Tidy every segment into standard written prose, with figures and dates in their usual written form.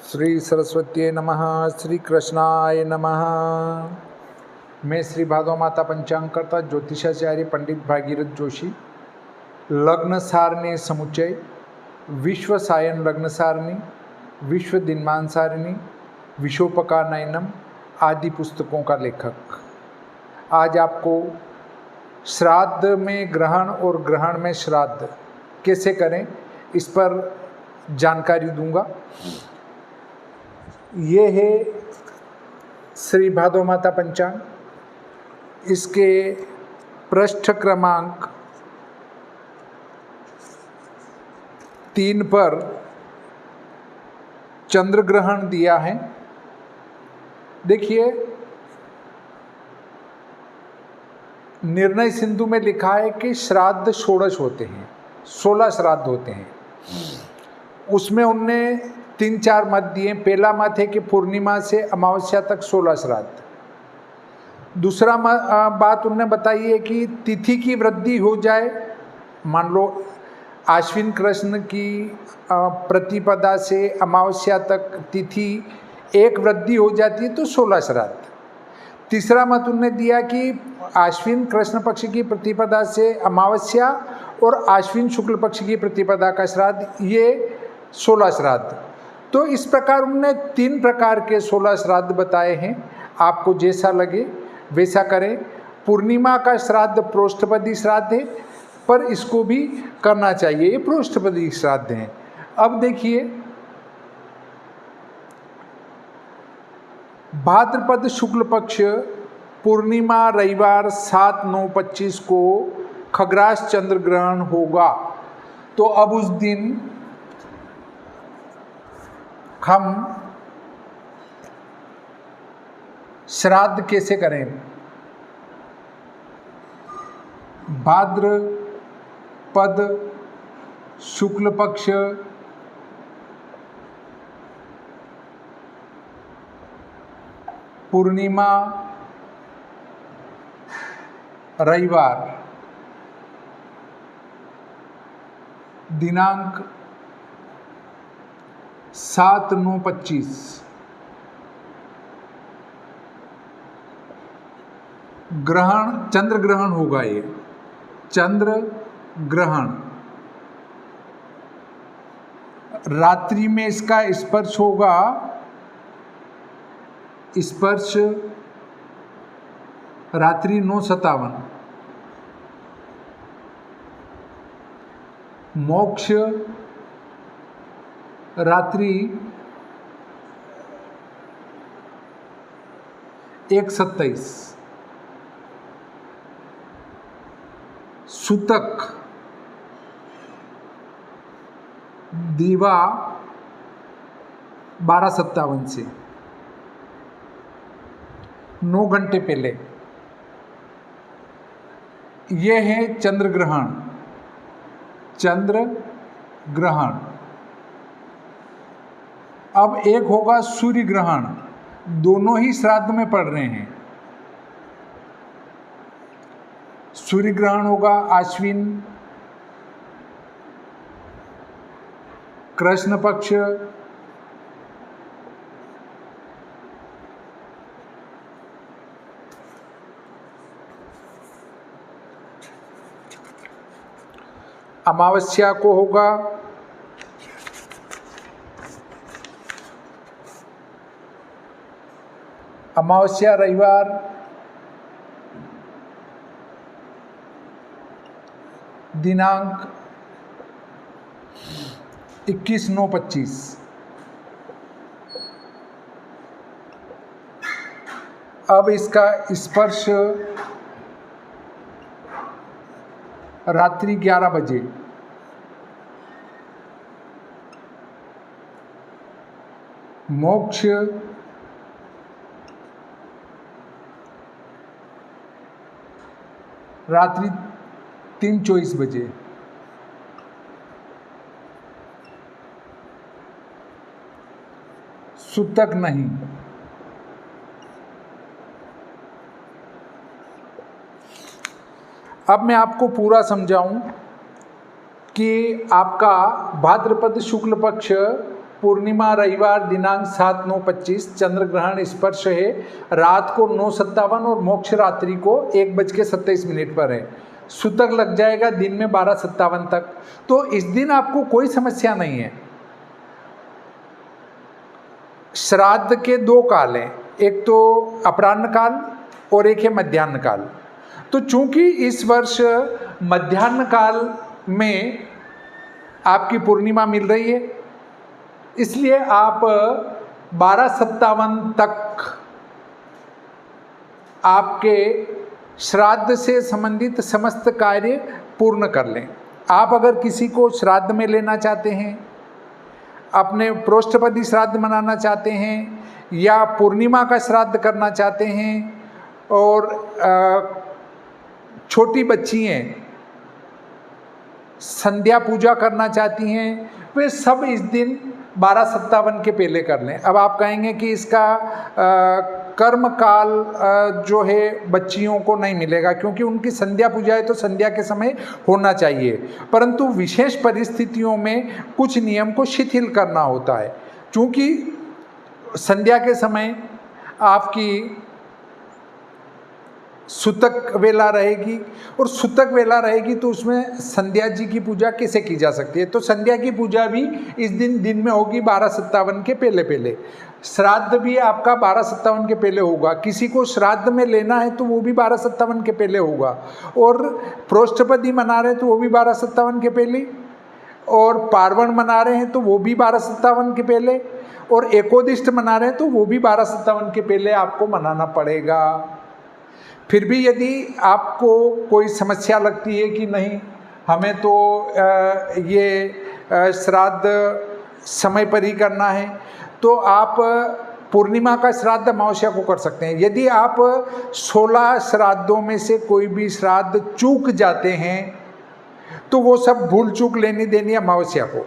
श्री सरस्वती नमः। श्री कृष्णाय नमः। मैं श्री भादव माता पंचांगकर्ता ज्योतिषाचार्य पंडित भागीरथ जोशी लग्न सारणी समुच्चय, विश्व सायन लग्न सारणी, विश्व दिनमान सारणी, विशोपकार नयनम आदि पुस्तकों का लेखक आज आपको श्राद्ध में ग्रहण और ग्रहण में श्राद्ध कैसे करें इस पर जानकारी दूंगा। ये है श्री भादव माता पंचांग। इसके पृष्ठ क्रमांक 3 पर चंद्र ग्रहण दिया है। देखिए, निर्णय सिंधु में लिखा है कि श्राद्ध षोडश होते हैं, 16 श्राद्ध होते हैं। उसमें उनने 3-4 मत दिए। पहला मत है कि पूर्णिमा से अमावस्या तक 16 श्राद्ध। दूसरा बात उन्होंने बताई है कि तिथि की वृद्धि हो जाए। मान लो आश्विन कृष्ण की प्रतिपदा से अमावस्या तक तिथि एक वृद्धि हो जाती है तो 16 श्राद्ध। तीसरा मत उन्होंने दिया कि आश्विन कृष्ण पक्ष की प्रतिपदा से अमावस्या और आश्विन शुक्ल पक्ष की प्रतिपदा का श्राद्ध, ये 16 श्राद्ध। तो इस प्रकार उन्होंने 3 प्रकार के 16 श्राद्ध बताए हैं। आपको जैसा लगे वैसा करें। पूर्णिमा का श्राद्ध प्रोष्ठपदी श्राद्ध है, पर इसको भी करना चाहिए, ये प्रोष्ठपदी श्राद्ध हैं। अब देखिए, भाद्रपद शुक्ल पक्ष पूर्णिमा रविवार 7/9/25 को खग्रास चंद्र ग्रहण होगा। तो अब उस दिन हम श्राद्ध कैसे करें। भाद्रपद शुक्ल पक्ष पूर्णिमा रविवार दिनांक 7/9/25 ग्रहण, चंद्र ग्रहण होगा। ये चंद्र ग्रहण रात्रि में इसका स्पर्श होगा। स्पर्श रात्रि 9:57। मोक्ष रात्रि 1:27। सूतक दीवा 12:57 से 9 घंटे पहले। यह है चंद्र ग्रहण। चंद्र ग्रहण। अब एक होगा सूर्य ग्रहण। दोनों ही श्राद्ध में पड़ रहे हैं। सूर्य ग्रहण होगा आश्विन कृष्ण पक्ष अमावस्या को होगा अमावस्या रविवार दिनांक 21/9/25। अब इसका स्पर्श रात्रि 11 बजे। मोक्ष रात्रि 3:24 बजे। सूतक नहीं। अब मैं आपको पूरा समझाऊं कि आपका भाद्रपद शुक्ल पक्ष पूर्णिमा रविवार दिनांक 7/9/25, चंद्र ग्रहण स्पर्श है रात को 9:57 और मोक्ष रात्रि को 1:27 पर है। सूतक लग जाएगा दिन में 12:57 तक। तो इस दिन आपको कोई समस्या नहीं है। श्राद्ध के 2 काल हैं, एक तो अपराह्न काल और एक है मध्याह्न काल। तो चूंकि इस वर्ष मध्याह्न काल में आपकी पूर्णिमा मिल रही है, इसलिए आप 12:57 तक आपके श्राद्ध से संबंधित समस्त कार्य पूर्ण कर लें। आप अगर किसी को श्राद्ध में लेना चाहते हैं, अपने प्रोष्ठपदी श्राद्ध मनाना चाहते हैं, या पूर्णिमा का श्राद्ध करना चाहते हैं, और छोटी बच्ची हैं संध्या पूजा करना चाहती हैं, वे सब इस दिन 12:57 के पहले कर लें। अब आप कहेंगे कि इसका कर्म काल जो है बच्चियों को नहीं मिलेगा, क्योंकि उनकी संध्या पूजा है तो संध्या के समय होना चाहिए, परंतु विशेष परिस्थितियों में कुछ नियम को शिथिल करना होता है। क्योंकि संध्या के समय आपकी सूतक वेला रहेगी, और सूतक वेला रहेगी तो उसमें संध्या जी की पूजा कैसे की जा सकती है। तो संध्या की पूजा भी इस दिन में होगी 12:57 के पहले। श्राद्ध भी आपका 12:57 के पहले होगा। किसी को श्राद्ध में लेना है तो वो भी 12:57 के पहले होगा, और प्रोष्ठपदी मना रहे हैं तो वो भी 12:57 के पहले, और पार्वण मना रहे हैं तो वो भी 12:57 के पहले, और एकोदिष्ट मना रहे हैं तो वो भी 12:57 के पहले आपको मनाना पड़ेगा। फिर भी यदि आपको कोई समस्या लगती है कि नहीं हमें तो ये श्राद्ध समय पर ही करना है, तो आप पूर्णिमा का श्राद्ध अमावस्या को कर सकते हैं। यदि आप 16 श्राद्धों में से कोई भी श्राद्ध चूक जाते हैं तो वो सब भूल चूक लेनी देनी अमावस्या को।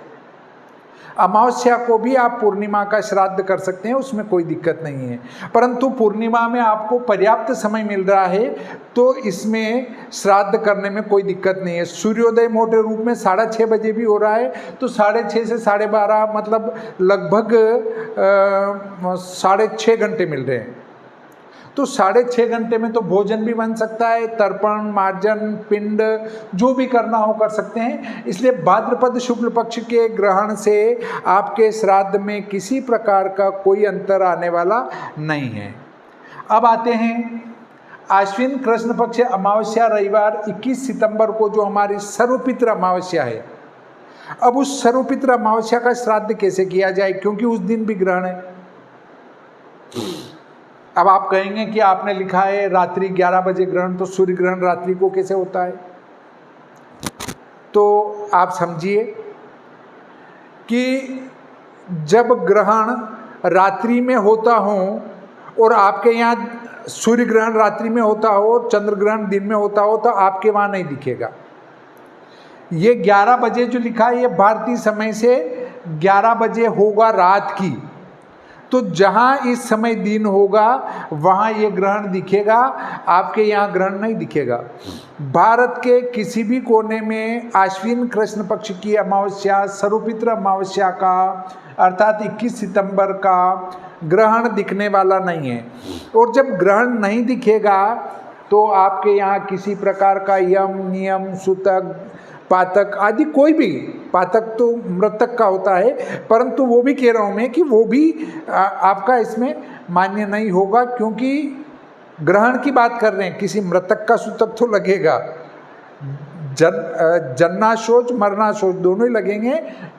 अमावस्या को भी आप पूर्णिमा का श्राद्ध कर सकते हैं, उसमें कोई दिक्कत नहीं है। परंतु पूर्णिमा में आपको पर्याप्त समय मिल रहा है तो इसमें श्राद्ध करने में कोई दिक्कत नहीं है। सूर्योदय मोटे रूप में 6:30 बजे भी हो रहा है, तो 6:30 से 12:30 मतलब लगभग 6.5 घंटे मिल रहे हैं। तो 6.5 घंटे में तो भोजन भी बन सकता है, तर्पण, मार्जन, पिंड जो भी करना हो कर सकते हैं। इसलिए भाद्रपद शुक्ल पक्ष के ग्रहण से आपके श्राद्ध में किसी प्रकार का कोई अंतर आने वाला नहीं है। अब आते हैं आश्विन कृष्ण पक्ष अमावस्या रविवार 21 सितंबर को, जो हमारी सर्वपित्र अमावस्या है। अब उस सर्वपित्र अमावस्या का श्राद्ध कैसे किया जाए, क्योंकि उस दिन भी ग्रहण है। अब आप कहेंगे कि आपने लिखा है रात्रि 11 बजे ग्रहण, तो सूर्य ग्रहण रात्रि को कैसे होता है। तो आप समझिए कि जब ग्रहण रात्रि में होता हो और आपके यहाँ सूर्य ग्रहण रात्रि में होता हो और चंद्र ग्रहण दिन में होता हो, तो आपके वहाँ नहीं दिखेगा। ये 11 बजे जो लिखा है ये भारतीय समय से 11 बजे होगा रात की। तो जहाँ इस समय दिन होगा वहाँ ये ग्रहण दिखेगा, आपके यहाँ ग्रहण नहीं दिखेगा। भारत के किसी भी कोने में आश्विन कृष्ण पक्ष की अमावस्या सर्वपित्र अमावस्या का अर्थात 21 सितंबर का ग्रहण दिखने वाला नहीं है। और जब ग्रहण नहीं दिखेगा तो आपके यहाँ किसी प्रकार का यम, नियम, सूतक, पातक आदि कोई भी, पातक तो मृतक का होता है, परंतु वो भी कह रहा हूँ मैं कि वो भी आपका इसमें मान्य नहीं होगा, क्योंकि ग्रहण की बात कर रहे हैं। किसी मृतक का सूतक तो लगेगा, जन्नाशोच मरनाशोच दोनों ही लगेंगे,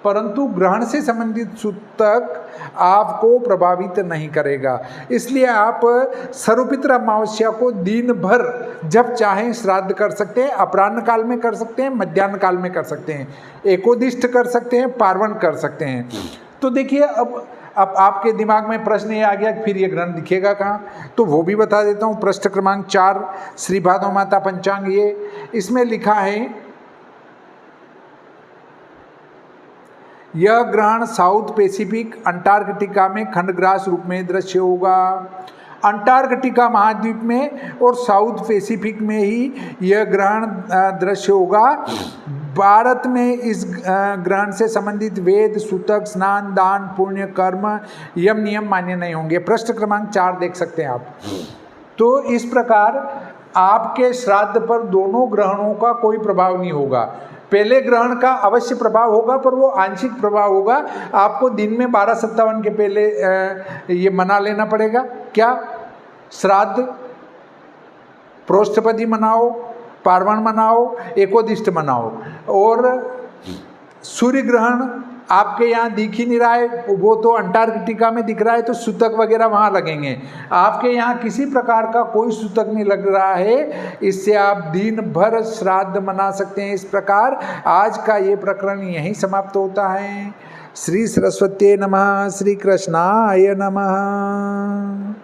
परंतु ग्रहण से संबंधित सूतक आपको प्रभावित नहीं करेगा। इसलिए आप सर्वपित्र अमावस्या को दिन भर जब चाहें श्राद्ध कर सकते हैं। अपराह्न काल में कर सकते हैं, मध्याह्न काल में कर सकते हैं, एकोदिष्ट कर सकते हैं, पार्वण कर सकते हैं। तो देखिए अब आपके दिमाग में प्रश्न ये आ गया कि फिर ये ग्रहण दिखेगा कहाँ, तो वो भी बता देता हूँ। पृष्ठ क्रमांक 4 श्री भादव माता पंचांग, ये इसमें लिखा है यह ग्रहण साउथ पैसिफिक अंटार्कटिका में खंडग्रास रूप में दृश्य होगा। अंटार्कटिका महाद्वीप में और साउथ पैसिफिक में ही यह ग्रहण दृश्य होगा। भारत में इस ग्रहण से संबंधित वेद, सूतक, स्नान, दान, पुण्य, कर्म, यम नियम मान्य नहीं होंगे। पृष्ठ क्रमांक 4 देख सकते हैं आप। तो इस प्रकार आपके श्राद्ध पर दोनों ग्रहणों का कोई प्रभाव नहीं होगा। पहले ग्रहण का अवश्य प्रभाव होगा, पर वो आंशिक प्रभाव होगा। आपको दिन में 12:57 के पहले ये मना लेना पड़ेगा। क्या? श्राद्ध, प्रोष्ठपदी मनाओ, पार्वण मनाओ, एकोदिष्ट मनाओ। और सूर्य ग्रहण आपके यहाँ दिख ही नहीं रहा है, वो तो अंटार्कटिका में दिख रहा है, तो सूतक वगैरह वहाँ लगेंगे। आपके यहाँ किसी प्रकार का कोई सूतक नहीं लग रहा है, इससे आप दिन भर श्राद्ध मना सकते हैं। इस प्रकार आज का ये प्रकरण यहीं समाप्त होता है। श्री सरस्वती नमः। श्री कृष्णाय नमः।